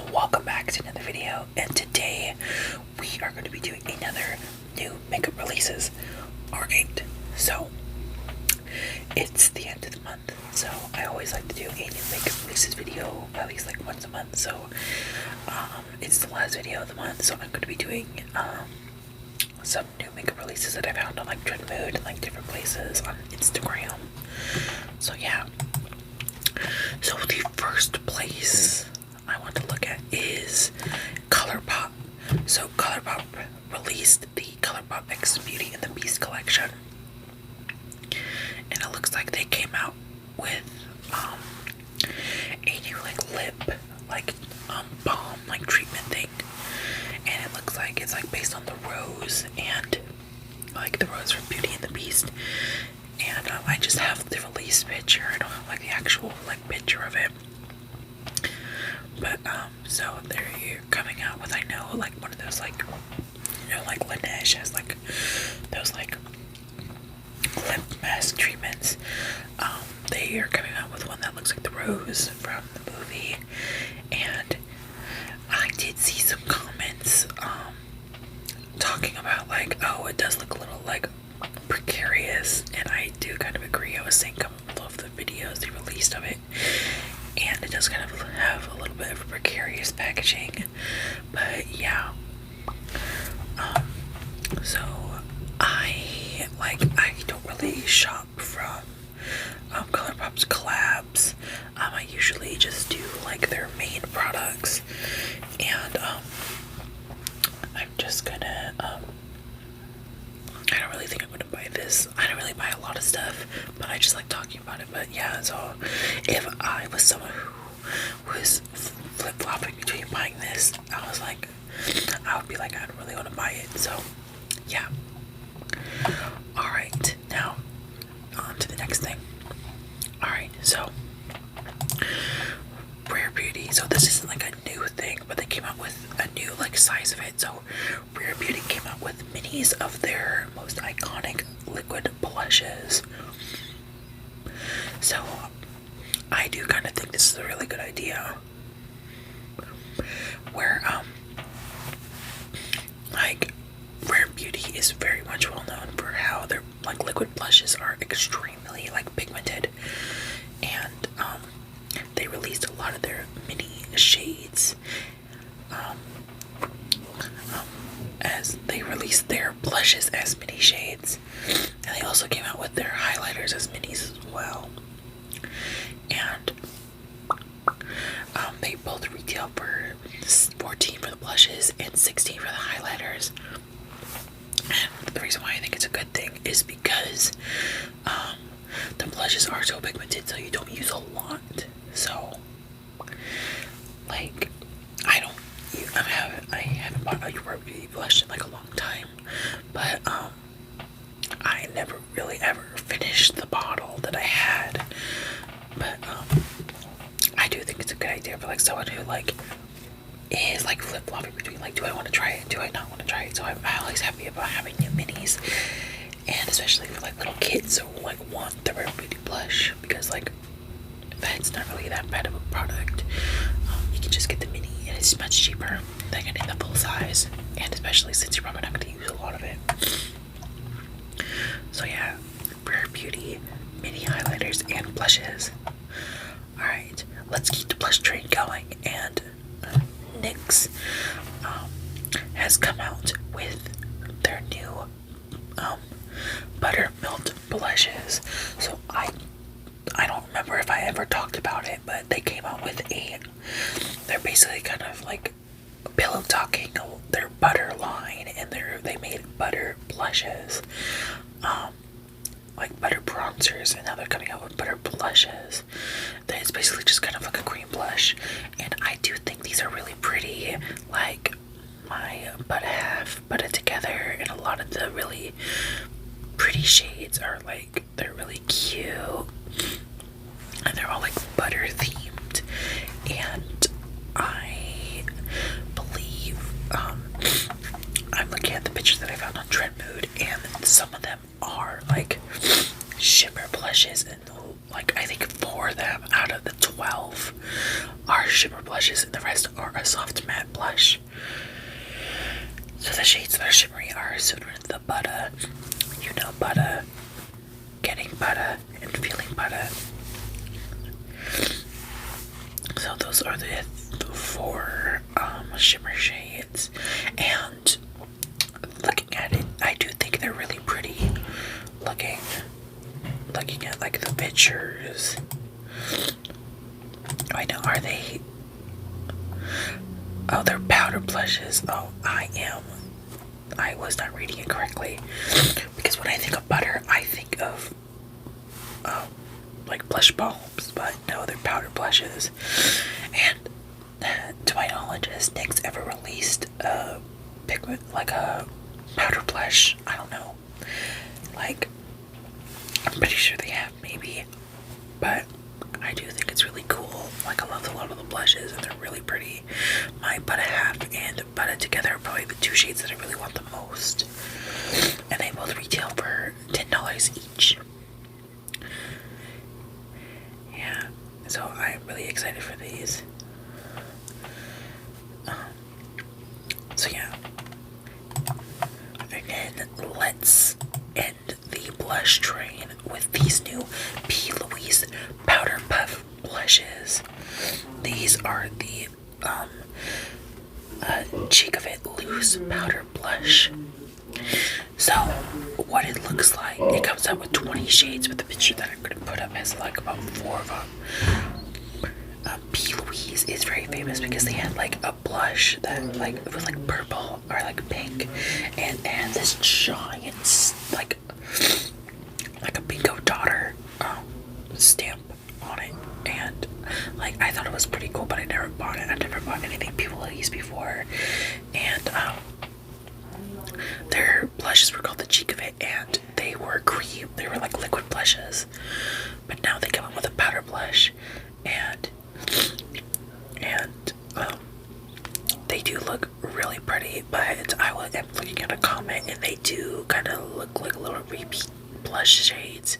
welcome back to another video, and today we are going to be doing another new makeup releases. Alright, so it's the end of the month, so I always like to do a new makeup releases video at least like once a month. So it's the last video of the month, so I'm going to be doing some new makeup releases that I found on like Trend Mood and like different places on Instagram. So yeah. So the first place I want to look at is Colourpop. So Colourpop released the Colourpop X Beauty and the Beast collection, and it looks like they came out with a new like lip balm like treatment thing, and it looks like it's like based on the rose and like the rose from Beauty and the Beast. And I just have the release picture. I don't have like the actual like picture of it. But so they're coming out with, I know, like one of those like, you know, like Laneige has like those like lip mask treatments. They are coming out with one that looks like the rose from the movie, and I did see some comments talking about like, oh, it does look a little like precarious, and I do kind of agree. I was seeing a couple of the videos they released of it, and it does kind of have a little bit of a precarious packaging. But yeah, so I don't really shop from Colourpop's collabs. I usually just do like their main products, and I'm just gonna I don't really think I'm gonna buy this. I don't really buy a lot of stuff, but I just like talking about it. But yeah, so if I was someone who was flip-flopping between buying this, I would be like, I don't really want to buy it. So yeah. Alright, now on to the next thing. Alright, so Rare Beauty. So this isn't like a new thing, but they came out with a new like size of it. So Rare Beauty came out with minis of their most iconic liquid blushes. So I do kind of think this is a really good idea, where like Rare Beauty is very much well known for how their like liquid blushes are extremely like pigmented, and they released a lot of their mini shades as they released their blushes as mini shades, and they also came out with their highlighters as minis as well. And they both retail for $14 for the blushes and $16 for the highlighters. And the reason why I think it's a good thing is because the blushes are so pigmented, so you don't use a lot. So like I haven't bought a Rare Beauty blush in like a long time, but I never really ever finished the bottle that I had. But I do think it's a good idea for like someone who like is like flip-flopping between like, do I want to try it, do I not want to try it? So I'm always happy about having new minis, and especially for like little kids who like want the Rare Beauty blush, because like that's not really that bad of a product. You can just get the mini, and it's much cheaper than getting the full size, and especially since you're probably not going to use a lot of it. So yeah, Rare Beauty mini highlighters and blushes. Alright, let's keep the blush train going, and NYX has come out with their new buttermilk blushes. So I don't remember if I ever talked about it, but they came out with they're basically kind of like pillow talking their butter line, and they made butter blushes, like butter bronzers, and now they're coming out with butter blushes. It's basically just kind of like a cream blush, and I do think these are really pretty. Like my butt half put it together, and a lot of the really pretty shades are like, they're really cute, and they're all like butter themed, and I believe I'm looking at the pictures that I found on Trend Mood, and some of them are like shimmer blushes, and like I think 4 of them out of the 12 are shimmer blushes, and the rest are a soft matte blush. So the shades that are shimmery are Sooner the Butter, You Know Butter, Getting Butter, and Feeling Butter. So those are the 4 shimmer shades, and looking at it, I do think they're really pretty. Looking at like the pictures. I know, are they? Oh, they're powder blushes. Oh, I was not reading it correctly, because when I think of butter, I think of like blush balms, but no, they're powder blushes. And to my knowledge, has NYX ever released a pigment, like a powder blush? I don't know. Like, I'm pretty sure they have, maybe, but I do think it's really cool. Like, I love a lot of the blushes, and they're really pretty. My Butter Half and Butter Together are probably the 2 shades that I really want the most, and they both retail for $10 each. Yeah, so I'm really excited for these. So yeah, and then let's end the blush train with these new P. Louise Powder Puff blushes. These are the Cheek of It Loose Powder Blush. So what it looks like, it comes out with 20 shades, but the picture that I'm going to put up has like about 4 of them. P. Louise is very famous because they had like a blush that like, it was like purple or like pink, and it had this giant like a bingo daughter stamp on it, and like I thought it was pretty cool, but I never bought it. I've never bought anything P. Louise before, and their blushes were called the Cheek of It, and they were cream. They were like liquid blushes, but now they come up with a powder blush, and they do look really pretty. But I am looking at a comment, and they do kind of look like a little repeat blush shades.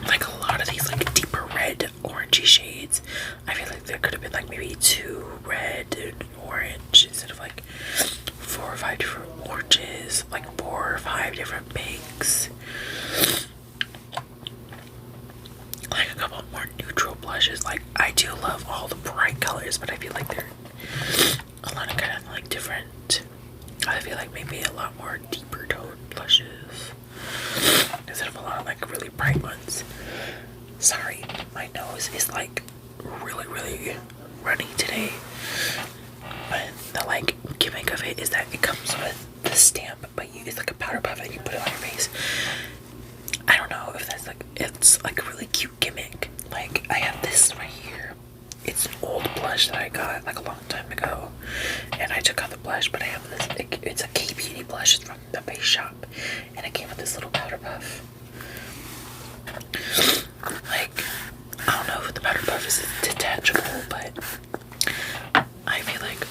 Like a lot of these like deeper red, orangey shades. I feel like there could have been like maybe 2 red and orange instead of like 4 or 5 different oranges, like 4 or 5 different pinks. Like a couple more neutral blushes. Like, I do love all the bright colors, but I feel like they're a lot of kind of like different. I feel like maybe a lot more deeper toned blushes instead of a lot of like really bright ones. Sorry, my nose is like really running today. But the like gimmick of it is that it comes with the stamp, but it's like a powder puff and you put it on your face. I don't know if that's like, it's like a really cute gimmick. Like, I have this right here. It's an old blush that I got like a long time ago, and I took out the blush, but I have this, it's a K-Beauty blush. It's from the Face Shop, and it came with this little powder puff. Like, I don't know if the powder puff is detachable, but I feel like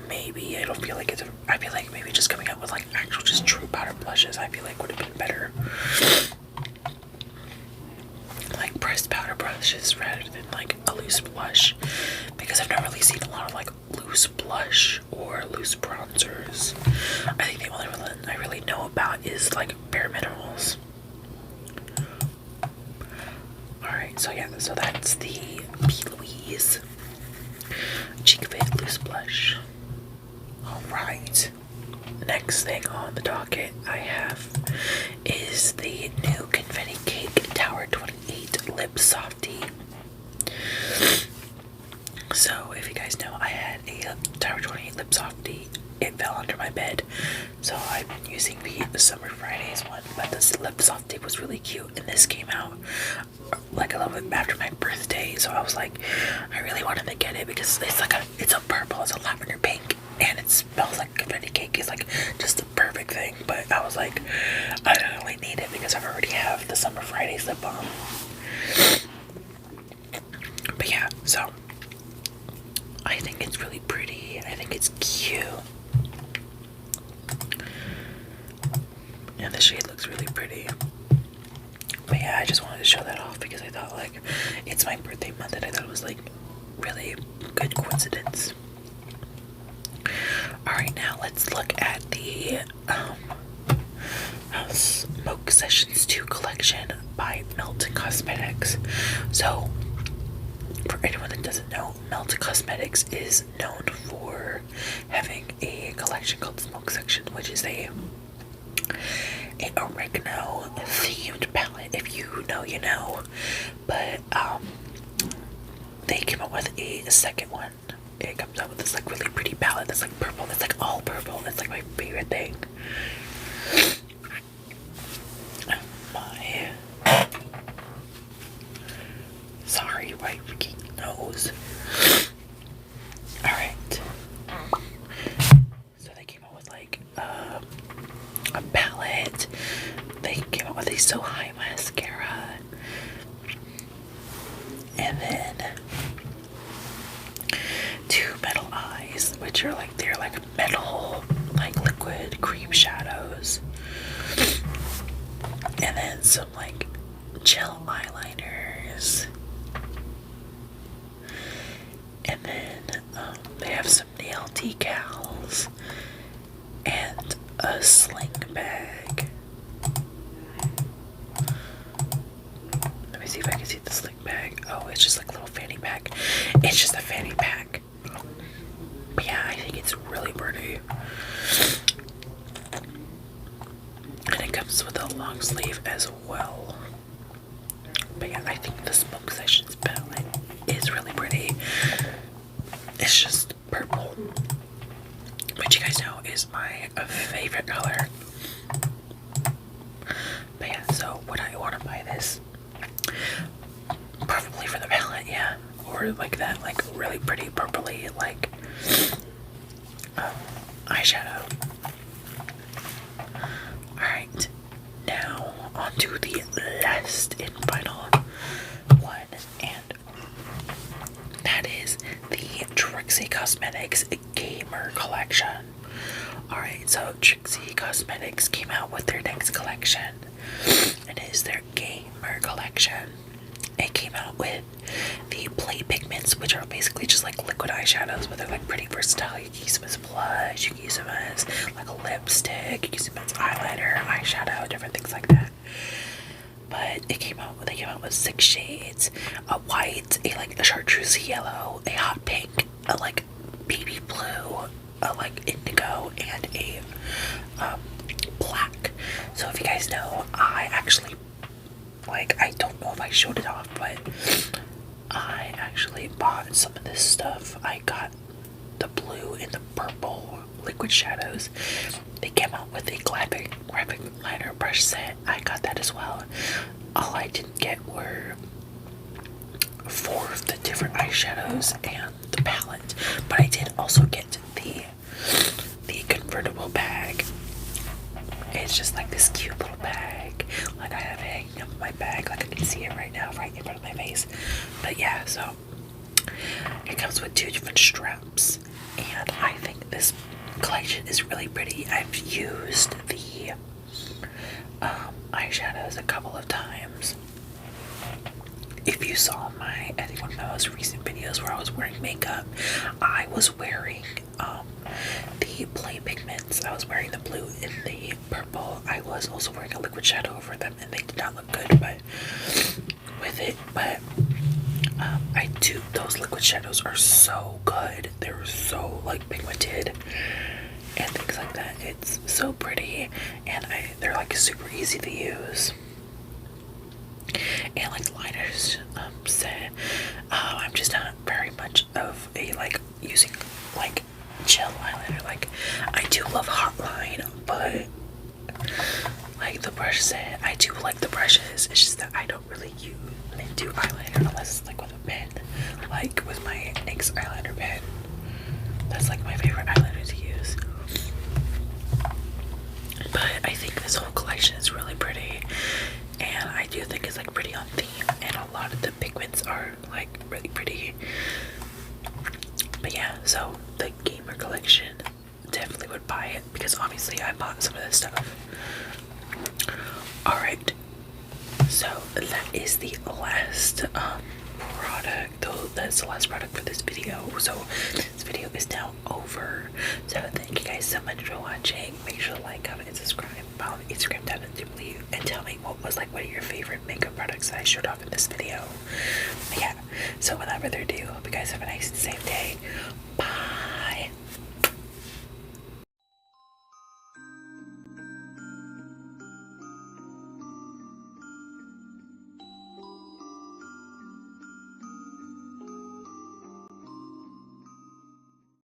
maybe, I don't feel like it's, I feel like maybe just coming out with like actual just true powder blushes, I feel like would have been better. Like pressed powder brushes rather than like a loose blush, because I've never really seen a lot of like loose blush or loose bronzers. I think the only one I really know about is like Bare Minerals. Alright, so yeah, so that's the P. Louise Cheek of It Loose Blush. Alright, next thing on the docket I have is the new Confetti Cake Tower 28 Lip Softy. So if you guys know, I had a Tower 28 Lip Softy. It fell under my bed, so I've been using the Summer Fridays one, but this Lip Softy was really cute, and this came out like a little bit after my birthday, so I was like, I really wanted to get it because it's a purple, it's a lavender pink, and it smells like confetti cake. It's like just the perfect thing. But I was like, I don't really need it because I already have the Summer Fridays lip balm. But yeah, so I think it's really pretty. I think it's cute. And the shade looks really pretty. But yeah, I just wanted to show that off because I thought like it's my birthday month and I thought it was like really good coincidence. Alright, now let's look at the Smoke Sessions 2 collection by Melt Cosmetics. So, for anyone that doesn't know, Melt Cosmetics is known for having a collection called Smoke Section, which is a oregano themed palette. If you know, you know. But they came up with a second one. It comes out with this like really pretty palette that's like purple. It's like all purple. It's like my favorite thing. Sorry, my freaking nose. Alright. So they came out with like a palette. They came out with a So High mascara. And then 2 metal eyes, which are like, they're like metal, like liquid cream shadows. And then some like gel eyeliners. And then they have some nail decals and a sling bag. Let me see if I can see the sling bag. Oh, it's just like a little fanny pack. It's just a fanny pack. But yeah, I think it's really pretty. And it comes with a long sleeve as well. But yeah, I think the Smoke Sessions palette is really pretty. It's just purple, which you guys know is my favorite color. But yeah, so would I want to buy this? Probably for the palette, yeah. Or like that, like really pretty purpley, like eyeshadow. Alright, now on to the last and final one, and that is the Trixie Cosmetics Gamer Collection. Alright, so Trixie Cosmetics came out with their next collection. It is their Gamer Collection. It came out with the Play Pigments, which are basically just like liquid eyeshadows, but they're like pretty versatile. You can use them as blush, you can use them as like a lipstick, you can use them as eyeliner, eyeshadow, different things like that. But they came out with 6 shades: a white, a like a chartreuse yellow, a hot pink, a like baby blue, a like indigo, and a black. So if you guys know, I actually, like, I don't know if I showed it off, but I actually bought some of this stuff. I got the blue and the purple liquid shadows. They came out with a graphic liner brush set. I got that as well. All I didn't get were 4 of the different eyeshadows and the palette, but I did also get the convertible bag. It's just like this cute little bag, like I have hanging up my bag, like I can see it right now, right in front of my face. But yeah, so it comes with 2 different straps, and I think this collection is really pretty. I've used the eyeshadows a couple of times. If you saw I think one of my most recent videos where I was wearing makeup, I was wearing the Play Pigments. I was wearing the blue and the purple. I was also wearing a liquid shadow over them, and they did not look good with it, but those liquid shadows are so good. They're so like pigmented and things like that. It's so pretty, and they're like super easy to use. And like liners, I'm just not very much of a like using like gel eyeliner. Like I do love hot line, but like the brush set, I do like the brushes. It's just that I don't really do eyeliner unless it's like with a pen, like with my NYX eyeliner pen. That's like my favorite eyeliner to use. But I think this whole collection is really pretty, and I do think it's like pretty on theme, and a lot of the pigments are like really pretty. But yeah, so the Gamer Collection, definitely would buy it because obviously I bought some of this stuff. Alright, So that is the last product, though that's the last product for this video. So this video is now over. So thank you guys so much for watching. Make sure to like, comment, and subscribe. Follow the Instagram down below and tell me what was like one of your favorite makeup products that I showed off in this video. But yeah, so without further ado, hope you guys have a nice and safe day. Bye.